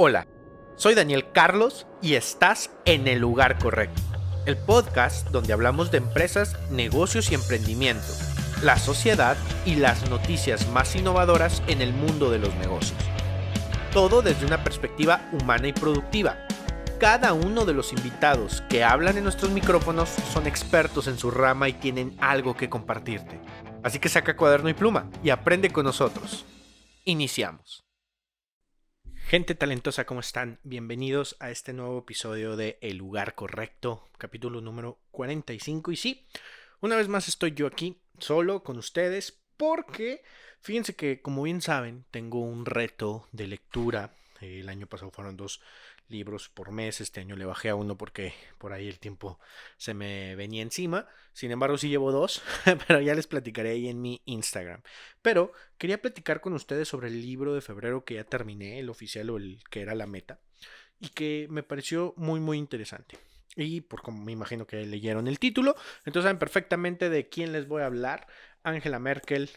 Hola, soy Daniel Carlos y estás en el lugar correcto. El podcast donde hablamos de empresas, negocios y emprendimiento, la sociedad y las noticias más innovadoras en el mundo de los negocios. Todo desde una perspectiva humana y productiva. Cada uno de los invitados que hablan en nuestros micrófonos son expertos en su rama y tienen algo que compartirte. Así que saca cuaderno y pluma y aprende con nosotros. Iniciamos. Gente talentosa, ¿cómo están? Bienvenidos a este nuevo episodio de El Lugar Correcto, capítulo número 45. Y sí, una vez más estoy yo aquí, solo con ustedes, porque fíjense que, como bien saben, tengo un reto de lectura. El año pasado fueron 2 libros por mes, este año le bajé a 1 porque por ahí el tiempo se me venía encima. Sin embargo, sí llevo 2, pero ya les platicaré ahí en mi Instagram. Pero quería platicar con ustedes sobre el libro de febrero que ya terminé, el oficial o el que era la meta, y que me pareció muy interesante. Y por como me imagino que leyeron el título, entonces saben perfectamente de quién les voy a hablar. Angela Merkel,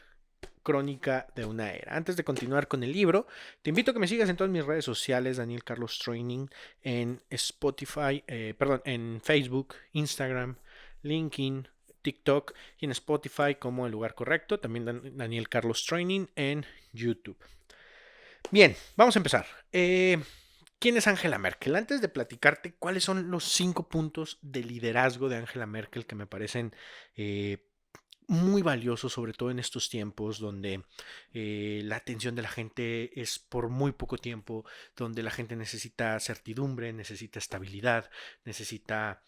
Crónica de una era. Antes de continuar con el libro, te invito a que me sigas en todas mis redes sociales, Daniel Carlos Training, en Spotify, en Facebook, Instagram, LinkedIn, TikTok y en Spotify como El Lugar Correcto. También Daniel Carlos Training en YouTube. Bien, vamos a empezar. ¿Quién es Angela Merkel? Antes de platicarte cuáles son los 5 puntos de liderazgo de Angela Merkel que me parecen muy valioso, sobre todo en estos tiempos donde la atención de la gente es por muy poco tiempo, donde la gente necesita certidumbre, necesita estabilidad, necesita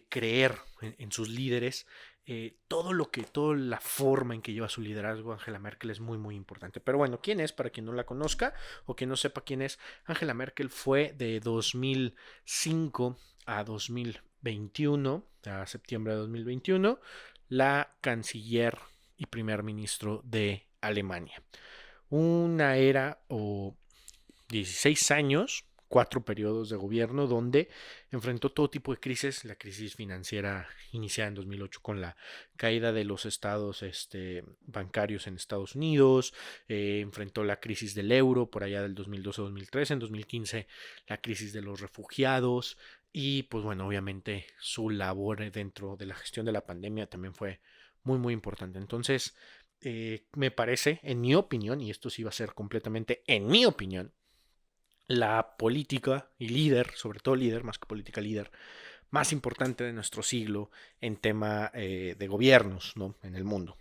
creer en sus líderes. Toda la forma en que lleva su liderazgo Angela Merkel es muy importante. Pero bueno, ¿quién es? Para quien no la conozca o quien no sepa quién es, Angela Merkel fue de 2005 a 2021, a septiembre de 2021, la canciller y primer ministro de Alemania. Una era o 16 años, 4 periodos de gobierno donde enfrentó todo tipo de crisis, la crisis financiera iniciada en 2008 con la caída de los estados bancarios en Estados Unidos, enfrentó la crisis del euro por allá del 2012-2013, en 2015 la crisis de los refugiados y pues bueno, obviamente su labor dentro de la gestión de la pandemia también fue muy importante. Entonces, me parece, en mi opinión, y esto sí va a ser completamente en mi opinión, la política y líder, sobre todo líder, más que política líder, más importante de nuestro siglo en tema de gobiernos, ¿no? En el mundo,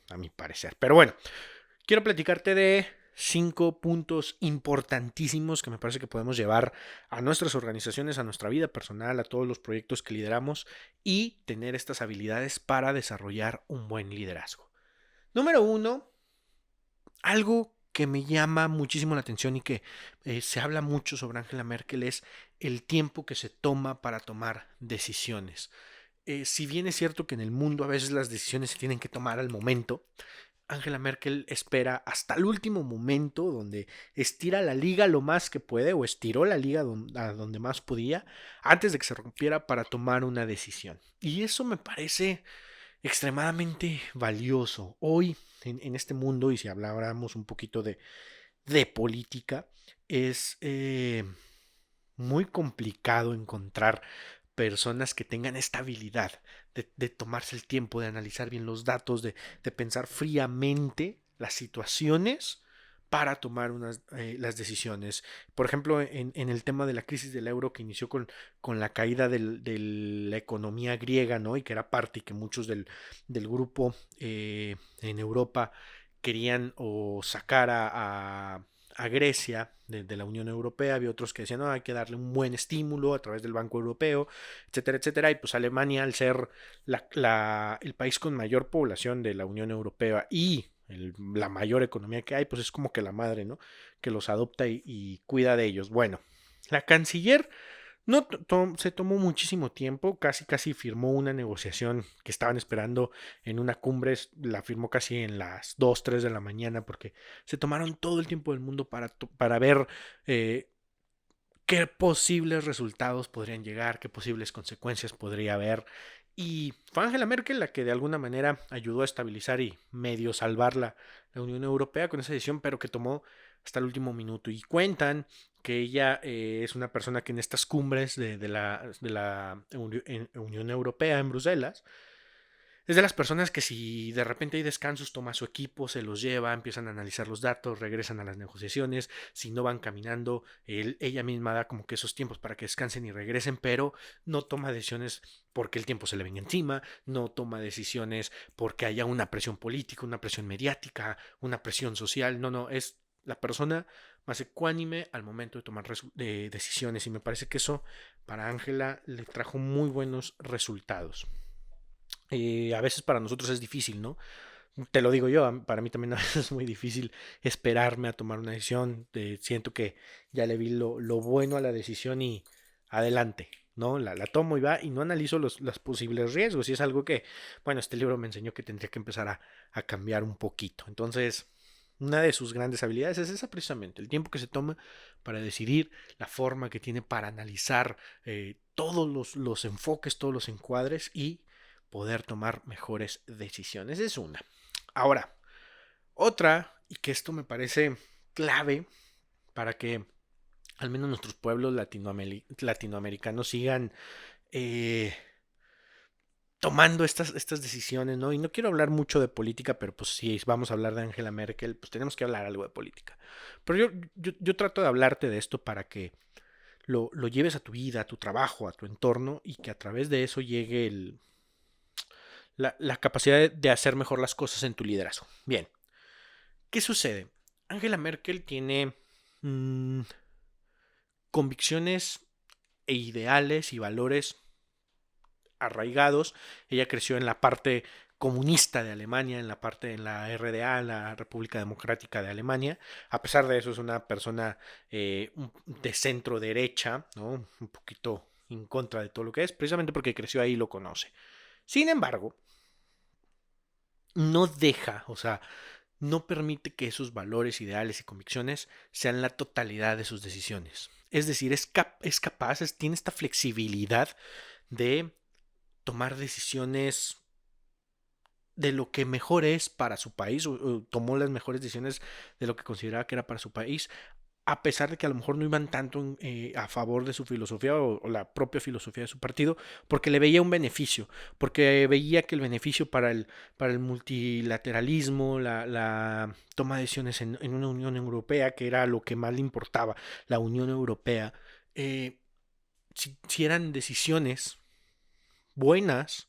a mi parecer. Pero bueno, quiero platicarte de 5 puntos importantísimos que me parece que podemos llevar a nuestras organizaciones, a nuestra vida personal, a todos los proyectos que lideramos y tener estas habilidades para desarrollar un buen liderazgo. Número 1, algo que me llama muchísimo la atención y que se habla mucho sobre Angela Merkel es el tiempo que se toma para tomar decisiones. Si bien es cierto que en el mundo a veces las decisiones se tienen que tomar al momento, Angela Merkel espera hasta el último momento donde estira la liga lo más que puede o estiró la liga a donde más podía antes de que se rompiera para tomar una decisión. Y eso me parece extremadamente valioso. Hoy en este mundo, y si habláramos un poquito de política, es muy complicado encontrar personas que tengan esta habilidad de tomarse el tiempo, de analizar bien los datos, de pensar fríamente las situaciones para tomar las decisiones. Por ejemplo, en el tema de la crisis del euro que inició con la caída de la economía griega, ¿no? Y que era parte y que muchos del grupo en Europa querían o sacar a Grecia de la Unión Europea, había otros que decían, no, hay que darle un buen estímulo a través del Banco Europeo, etcétera, y pues Alemania, al ser el país con mayor población de la Unión Europea y la mayor economía que hay, pues es como que la madre, ¿no? Que los adopta y cuida de ellos. Bueno, la canciller no se tomó muchísimo tiempo, casi firmó una negociación que estaban esperando en una cumbre, la firmó casi en las 2, 3 de la mañana porque se tomaron todo el tiempo del mundo para ver qué posibles resultados podrían llegar, qué posibles consecuencias podría haber. Y fue Angela Merkel la que de alguna manera ayudó a estabilizar y medio salvar la Unión Europea con esa decisión, pero que tomó hasta el último minuto. Y cuentan que ella es una persona que en estas cumbres de la Unión Europea en Bruselas, es de las personas que si de repente hay descansos, toma su equipo, se los lleva, empiezan a analizar los datos, regresan a las negociaciones, si no van caminando, ella misma da como que esos tiempos para que descansen y regresen, pero no toma decisiones porque el tiempo se le venga encima, no toma decisiones porque haya una presión política, una presión mediática, una presión social, no, es la persona más ecuánime al momento de tomar decisiones y me parece que eso para Ángela le trajo muy buenos resultados. A veces para nosotros es difícil, ¿no? Te lo digo yo, para mí también a veces es muy difícil esperarme a tomar una decisión. Siento que ya le vi lo bueno a la decisión y adelante, ¿no? La tomo y va y no analizo los posibles riesgos. Y es algo que, bueno, este libro me enseñó que tendría que empezar a cambiar un poquito. Entonces, una de sus grandes habilidades es esa precisamente, el tiempo que se toma para decidir, la forma que tiene para analizar todos los enfoques, todos los encuadres y poder tomar mejores decisiones. Es una. Ahora, otra, y que esto me parece clave para que al menos nuestros pueblos latinoamericanos sigan eh, tomando estas decisiones, ¿no? Y no quiero hablar mucho de política, pero pues si vamos a hablar de Angela Merkel, pues tenemos que hablar algo de política. Pero yo trato de hablarte de esto para que lo lleves a tu vida, a tu trabajo, a tu entorno y que a través de eso llegue la capacidad de hacer mejor las cosas en tu liderazgo. Bien, ¿qué sucede? Angela Merkel tiene convicciones e ideales y valores arraigados. Ella creció en la parte comunista de Alemania, en la RDA, en la República Democrática de Alemania. A pesar de eso es una persona de centro derecha, ¿no? Un poquito en contra de todo lo que es, precisamente porque creció ahí y lo conoce. Sin embargo, no deja, o sea, no permite que esos valores, ideales y convicciones sean la totalidad de sus decisiones. Es decir, es capaz, tiene esta flexibilidad de tomar decisiones de lo que mejor es para su país, o tomó las mejores decisiones de lo que consideraba que era para su país, a pesar de que a lo mejor no iban tanto a favor de su filosofía o la propia filosofía de su partido, porque le veía un beneficio, porque veía que el beneficio para el multilateralismo, la toma de decisiones en una Unión Europea, que era lo que más le importaba, la Unión Europea, si eran decisiones buenas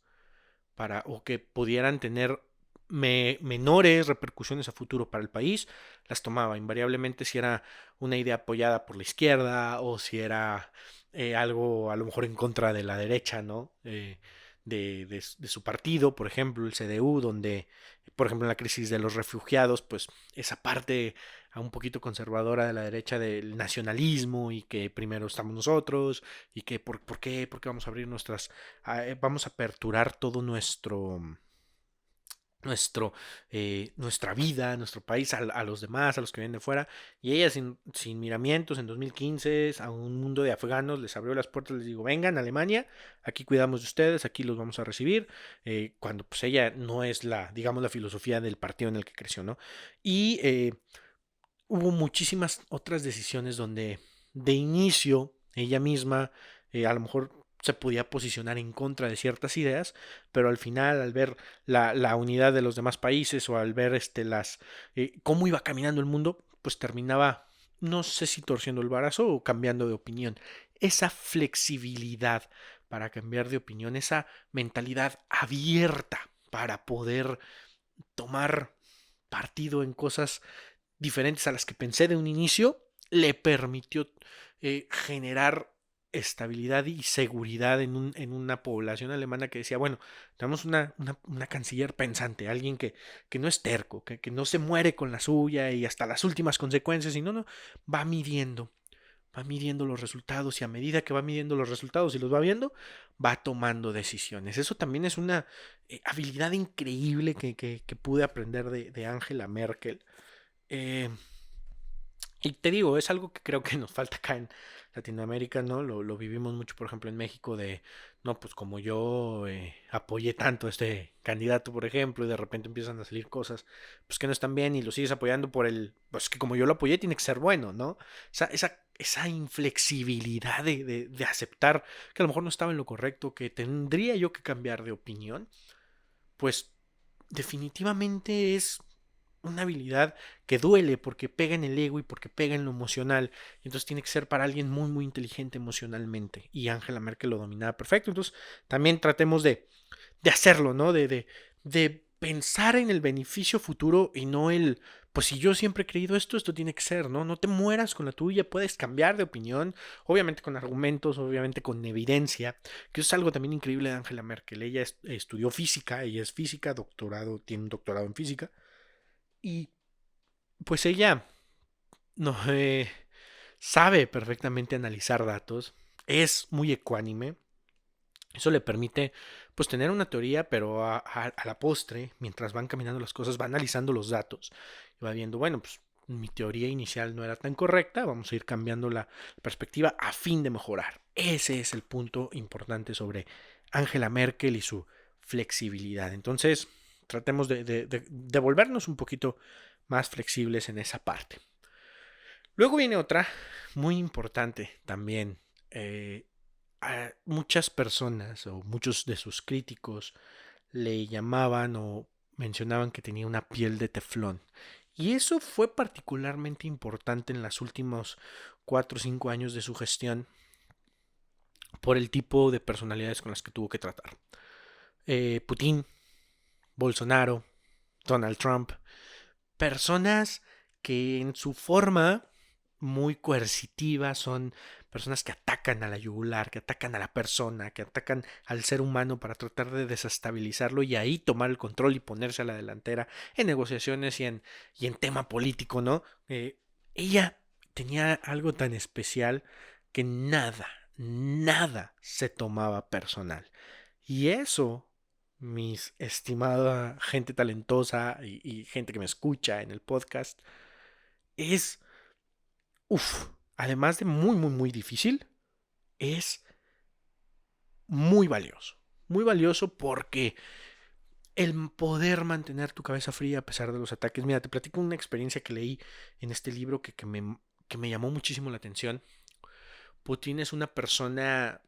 o que pudieran tener menores repercusiones a futuro para el país, las tomaba invariablemente si era una idea apoyada por la izquierda o si era algo a lo mejor en contra de la derecha, ¿no? De su partido, por ejemplo, el CDU, donde, por ejemplo, en la crisis de los refugiados, pues esa parte un poquito conservadora de la derecha del nacionalismo y que primero estamos nosotros y que por qué vamos a abrir vamos a aperturar todo nuestra vida, nuestro país a los demás, a los que vienen de fuera. Y ella sin miramientos en 2015 a un mundo de afganos les abrió las puertas, les digo, vengan a Alemania, aquí cuidamos de ustedes, aquí los vamos a recibir, cuando pues ella no es digamos, la filosofía del partido en el que creció, ¿no? Y hubo muchísimas otras decisiones donde de inicio ella misma a lo mejor se podía posicionar en contra de ciertas ideas, pero al final al ver la unidad de los demás países o al ver cómo iba caminando el mundo, pues terminaba, no sé si torciendo el brazo o cambiando de opinión. Esa flexibilidad para cambiar de opinión, esa mentalidad abierta para poder tomar partido en cosas diferentes a las que pensé de un inicio, le permitió generar estabilidad y seguridad en una población alemana que decía, bueno, tenemos una canciller pensante, alguien que no es terco, que no se muere con la suya y hasta las últimas consecuencias, y no, va midiendo los resultados y a medida que va midiendo los resultados y los va viendo, va tomando decisiones. Eso también es una habilidad increíble que pude aprender de Angela Merkel. Y te digo, es algo que creo que nos falta acá en Latinoamérica, ¿no? Lo vivimos mucho, por ejemplo, en México de, no, pues como yo apoyé tanto a este candidato, por ejemplo, y de repente empiezan a salir cosas, pues que no están bien y lo sigues apoyando por pues que como yo lo apoyé tiene que ser bueno, ¿no? Esa inflexibilidad de aceptar que a lo mejor no estaba en lo correcto, que tendría yo que cambiar de opinión, pues definitivamente es una habilidad que duele porque pega en el ego y porque pega en lo emocional. Y entonces tiene que ser para alguien muy, muy inteligente emocionalmente. Y Angela Merkel lo dominaba perfecto. Entonces también tratemos de hacerlo, ¿no? De pensar en el beneficio futuro y no pues si yo siempre he creído esto, esto tiene que ser, ¿no? No te mueras con la tuya, puedes cambiar de opinión, obviamente con argumentos, obviamente con evidencia, que eso es algo también increíble de Angela Merkel. Ella estudió física, ella es física, doctorado, tiene un doctorado en física, y pues ella no sabe perfectamente analizar datos, es muy ecuánime. Eso le permite pues tener una teoría, pero a la postre, mientras van caminando las cosas, va analizando los datos y va viendo, bueno, pues mi teoría inicial no era tan correcta, vamos a ir cambiando la perspectiva a fin de mejorar. Ese es el punto importante sobre Angela Merkel y su flexibilidad. Entonces, tratemos de volvernos un poquito más flexibles en esa parte. Luego viene otra muy importante también. A muchas personas o muchos de sus críticos le llamaban o mencionaban que tenía una piel de teflón. Y eso fue particularmente importante en los últimos 4 o 5 años de su gestión por el tipo de personalidades con las que tuvo que tratar. Putin, Bolsonaro, Donald Trump, personas que en su forma muy coercitiva son personas que atacan a la yugular, que atacan a la persona, que atacan al ser humano para tratar de desestabilizarlo y ahí tomar el control y ponerse a la delantera en negociaciones y en tema político, ¿no? Ella tenía algo tan especial que nada se tomaba personal. Y eso, mis estimada gente talentosa y gente que me escucha en el podcast, es, además de muy, muy, muy difícil, es muy valioso. Muy valioso porque el poder mantener tu cabeza fría a pesar de los ataques. Mira, te platico una experiencia que leí en este libro que me llamó muchísimo la atención. Putin es una persona,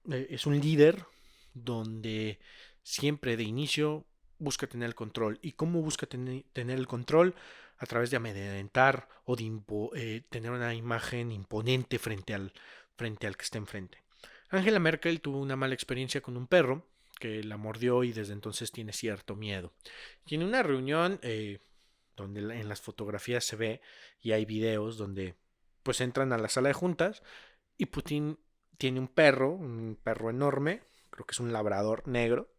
es un líder donde siempre de inicio busca tener el control. ¿Y cómo busca tener el control? A través de amedrentar o de tener una imagen imponente frente al que está enfrente. Angela Merkel tuvo una mala experiencia con un perro que la mordió y desde entonces tiene cierto miedo. Y en una reunión donde en las fotografías se ve y hay videos donde pues entran a la sala de juntas y Putin tiene un perro enorme, creo que es un labrador negro,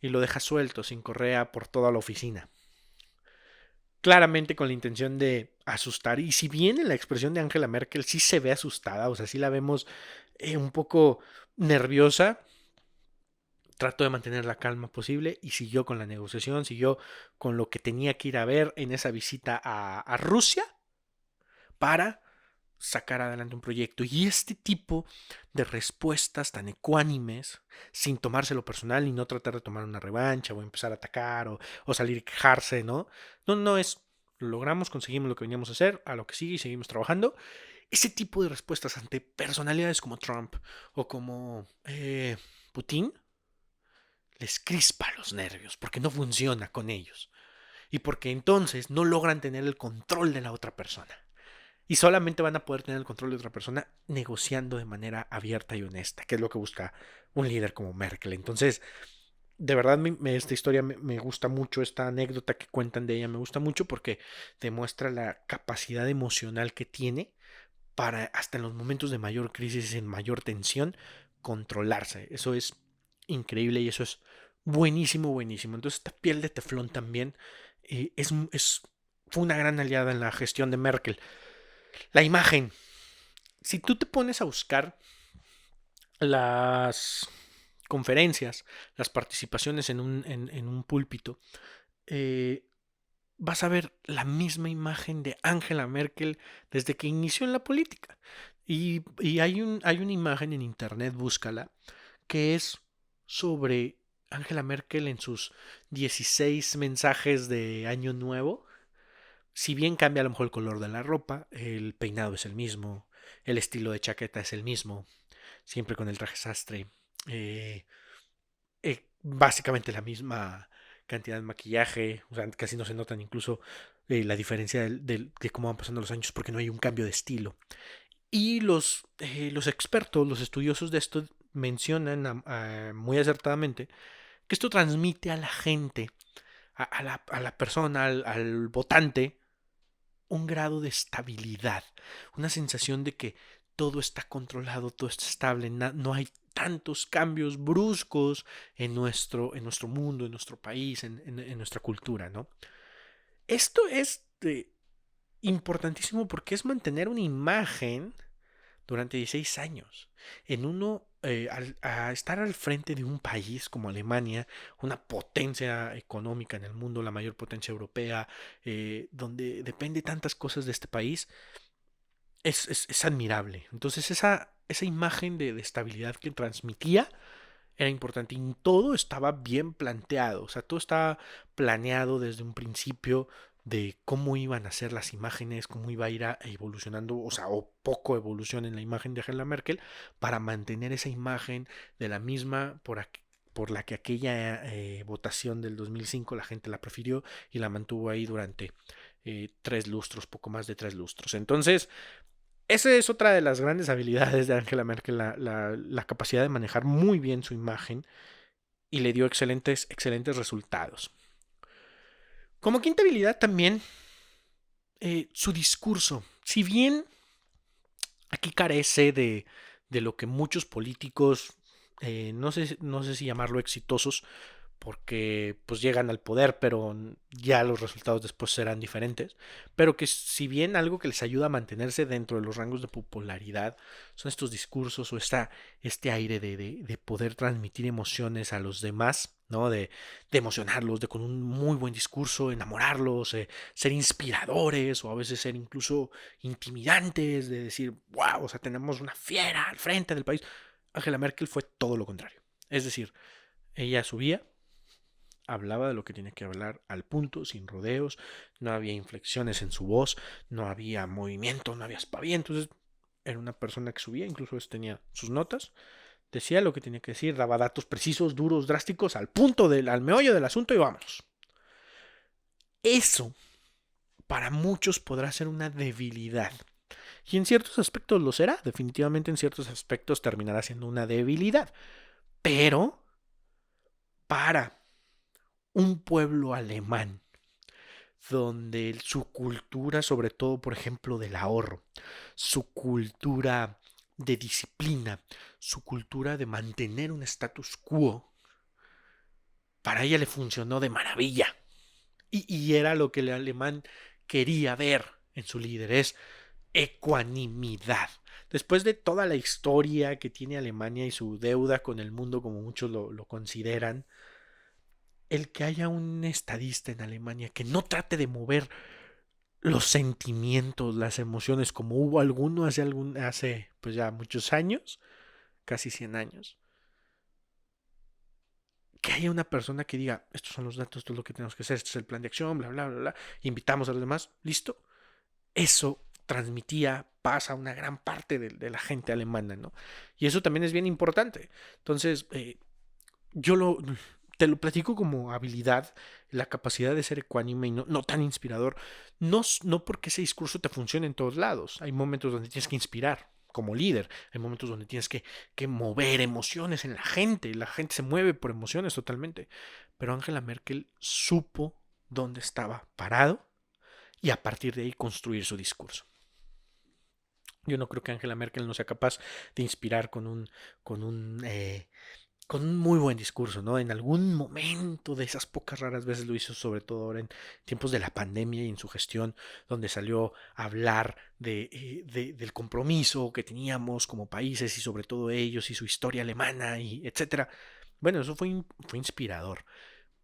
y lo deja suelto, sin correa, por toda la oficina. Claramente con la intención de asustar. Y si bien en la expresión de Angela Merkel sí se ve asustada, o sea, sí la vemos un poco nerviosa, trató de mantener la calma posible y siguió con la negociación, siguió con lo que tenía que ir a ver en esa visita a Rusia para sacar adelante un proyecto. Y este tipo de respuestas tan ecuánimes, sin tomárselo personal y no tratar de tomar una revancha o empezar a atacar o salir a quejarse, ¿no? No es, lo logramos, conseguimos lo que veníamos a hacer, a lo que sigue y seguimos trabajando. Ese tipo de respuestas ante personalidades como Trump o como Putin les crispa los nervios porque no funciona con ellos y porque entonces no logran tener el control de la otra persona. Y solamente van a poder tener el control de otra persona negociando de manera abierta y honesta, que es lo que busca un líder como Merkel. Entonces, de verdad, esta historia me gusta mucho, esta anécdota que cuentan de ella me gusta mucho porque demuestra la capacidad emocional que tiene para, hasta en los momentos de mayor crisis, en mayor tensión, controlarse. Eso es increíble y eso es buenísimo, buenísimo. Entonces, esta piel de teflón también fue una gran aliada en la gestión de Merkel. La imagen. Si tú te pones a buscar las conferencias, las participaciones en un púlpito, eh, vas a ver la misma imagen de Angela Merkel desde que inició en la política. Y hay una imagen en internet, búscala, que es sobre Angela Merkel en sus 16 mensajes de Año Nuevo. Si bien cambia a lo mejor el color de la ropa, el peinado es el mismo, el estilo de chaqueta es el mismo, siempre con el traje sastre. eh, Básicamente la misma cantidad de maquillaje, o sea, casi no se notan incluso la diferencia de cómo van pasando los años porque no hay un cambio de estilo. Y los expertos, los estudiosos de esto mencionan muy acertadamente que esto transmite a la gente, a la persona, al votante, un grado de estabilidad, una sensación de que todo está controlado, todo está estable, no hay tantos cambios bruscos en nuestro mundo, en nuestro país, en nuestra cultura, ¿no? Esto es importantísimo porque es mantener una imagen durante 16 años. A estar al frente de un país como Alemania, una potencia económica en el mundo, la mayor potencia europea, donde depende tantas cosas de este país, es admirable. Entonces esa imagen de estabilidad que transmitía era importante y todo estaba bien planteado, o sea, todo estaba planeado desde un principio de cómo iban a ser las imágenes, cómo iba a ir evolucionando, o sea, o poco evolución en la imagen de Angela Merkel para mantener esa imagen de la misma por la que aquella votación del 2005 la gente la prefirió y la mantuvo ahí durante 3 lustros, poco más de 3 lustros. Entonces, esa es otra de las grandes habilidades de Angela Merkel, la capacidad de manejar muy bien su imagen y le dio excelentes resultados. Como quinta habilidad también, su discurso. Si bien aquí carece de lo que muchos políticos, no sé si llamarlo exitosos, porque pues llegan al poder, pero ya los resultados después serán diferentes, pero que si bien algo que les ayuda a mantenerse dentro de los rangos de popularidad son estos discursos o este aire de poder transmitir emociones a los demás, ¿no? De emocionarlos, de con un muy buen discurso, enamorarlos, ser inspiradores o a veces ser incluso intimidantes, de decir, wow, o sea, tenemos una fiera al frente del país. Angela Merkel fue todo lo contrario. Es decir, ella subía, hablaba de lo que tenía que hablar al punto, sin rodeos, no había inflexiones en su voz, no había movimiento, no había aspaviento. Entonces, era una persona que subía, incluso tenía sus notas, decía lo que tenía que decir, daba datos precisos, duros, drásticos, al punto, al meollo del asunto y vámonos. Eso, para muchos, podrá ser una debilidad. Y en ciertos aspectos lo será, definitivamente en ciertos aspectos terminará siendo una debilidad. Pero, para un pueblo alemán donde su cultura, sobre todo, por ejemplo, del ahorro, su cultura de disciplina, su cultura de mantener un status quo, para ella le funcionó de maravilla. Y era lo que el alemán quería ver en su líder, es ecuanimidad. Después de toda la historia que tiene Alemania y su deuda con el mundo, como muchos lo consideran, el que haya un estadista en Alemania que no trate de mover los sentimientos, las emociones, como hubo alguno hace pues ya muchos años, casi 100 años, que haya una persona que diga, estos son los datos, esto es lo que tenemos que hacer, este es el plan de acción, bla, bla, bla, bla, invitamos a los demás, listo. Eso transmitía paz a una gran parte de la gente alemana, ¿no? Y eso también es bien importante. Entonces, yo te lo platico como habilidad, la capacidad de ser ecuánime y no tan inspirador, no porque ese discurso te funcione en todos lados. Hay momentos donde tienes que inspirar como líder, hay momentos donde tienes que mover emociones en la gente se mueve por emociones totalmente. Pero Angela Merkel supo dónde estaba parado y a partir de ahí construir su discurso. Yo no creo que Angela Merkel no sea capaz de inspirar con un con un muy buen discurso, ¿no? En algún momento de esas pocas raras veces lo hizo, sobre todo ahora en tiempos de la pandemia y en su gestión, donde salió a hablar del compromiso que teníamos como países y sobre todo ellos y su historia alemana y etcétera. Bueno, eso fue inspirador.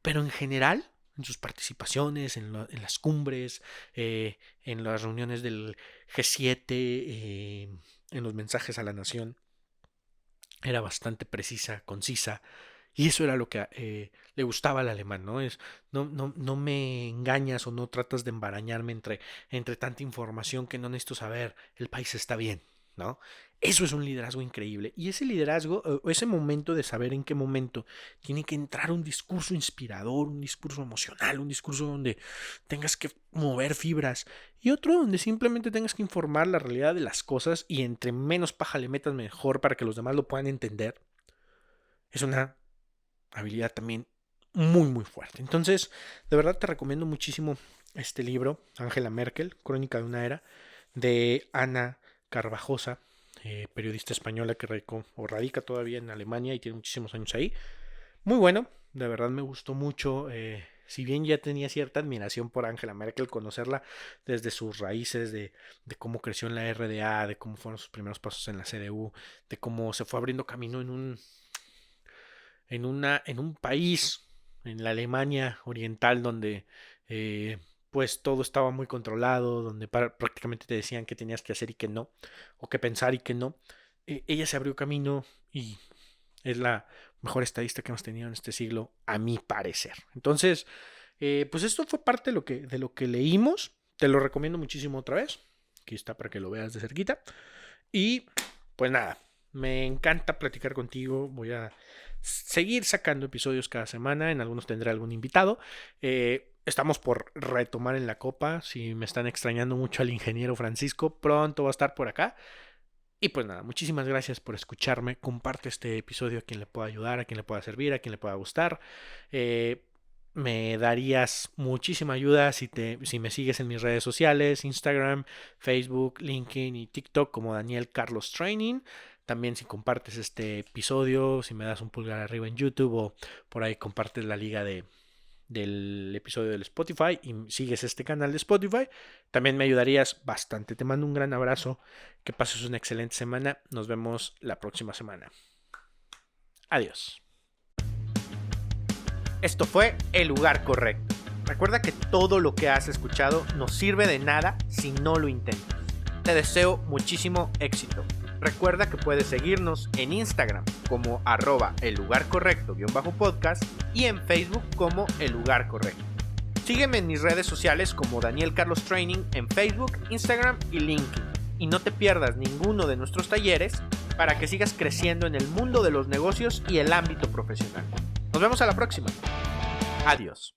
Pero en general, en sus participaciones, en las cumbres, en las reuniones del G7, en los mensajes a la nación. Era bastante precisa, concisa, y eso era lo que le gustaba al alemán, ¿no? No me engañas o no tratas de embarañarme entre tanta información que no necesito saber. El país está bien, ¿no? Eso es un liderazgo increíble. Y ese liderazgo, o ese momento de saber en qué momento tiene que entrar un discurso inspirador, un discurso emocional, un discurso donde tengas que mover fibras, y otro donde simplemente tengas que informar la realidad de las cosas y entre menos paja le metas mejor para que los demás lo puedan entender. Es una habilidad también muy muy fuerte. Entonces, de verdad te recomiendo muchísimo este libro, Angela Merkel, Crónica de una era, de Ana Carvajosa, periodista española que radica todavía en Alemania y tiene muchísimos años ahí. Muy bueno, de verdad me gustó mucho. Si bien ya tenía cierta admiración por Angela Merkel, conocerla desde sus raíces, de cómo creció en la RDA, de cómo fueron sus primeros pasos en la CDU, de cómo se fue abriendo camino en un país, en la Alemania oriental, donde pues todo estaba muy controlado, donde prácticamente te decían qué tenías que hacer y qué no, o qué pensar y qué no. Ella se abrió camino y es la mejor estadista que hemos tenido en este siglo, a mi parecer. Entonces, pues esto fue parte de lo que leímos. Te lo recomiendo muchísimo otra vez. Aquí está para que lo veas de cerquita. Y pues nada, me encanta platicar contigo. Voy a seguir sacando episodios cada semana. En algunos tendré algún invitado. Estamos por retomar en la copa. Si me están extrañando mucho al ingeniero Francisco, pronto va a estar por acá. Y pues nada, muchísimas gracias por escucharme. Comparte este episodio a quien le pueda ayudar, a quien le pueda servir, a quien le pueda gustar. Me darías muchísima ayuda si me sigues en mis redes sociales, Instagram, Facebook, LinkedIn y TikTok como Daniel Carlos Training. También si compartes este episodio, si me das un pulgar arriba en YouTube o por ahí compartes la liga del episodio del Spotify y sigues este canal de Spotify, también me ayudarías bastante. Te mando un gran abrazo, que pases una excelente semana, nos vemos la próxima semana. Adiós. Esto fue El Lugar Correcto. Recuerda que todo lo que has escuchado no sirve de nada si no lo intentas. Te deseo muchísimo éxito. Recuerda que puedes seguirnos en Instagram como @ellugarcorrecto_podcast y en Facebook como El Lugar Correcto. Sígueme en mis redes sociales como Daniel Carlos Training en Facebook, Instagram y LinkedIn. Y no te pierdas ninguno de nuestros talleres para que sigas creciendo en el mundo de los negocios y el ámbito profesional. Nos vemos a la próxima. Adiós.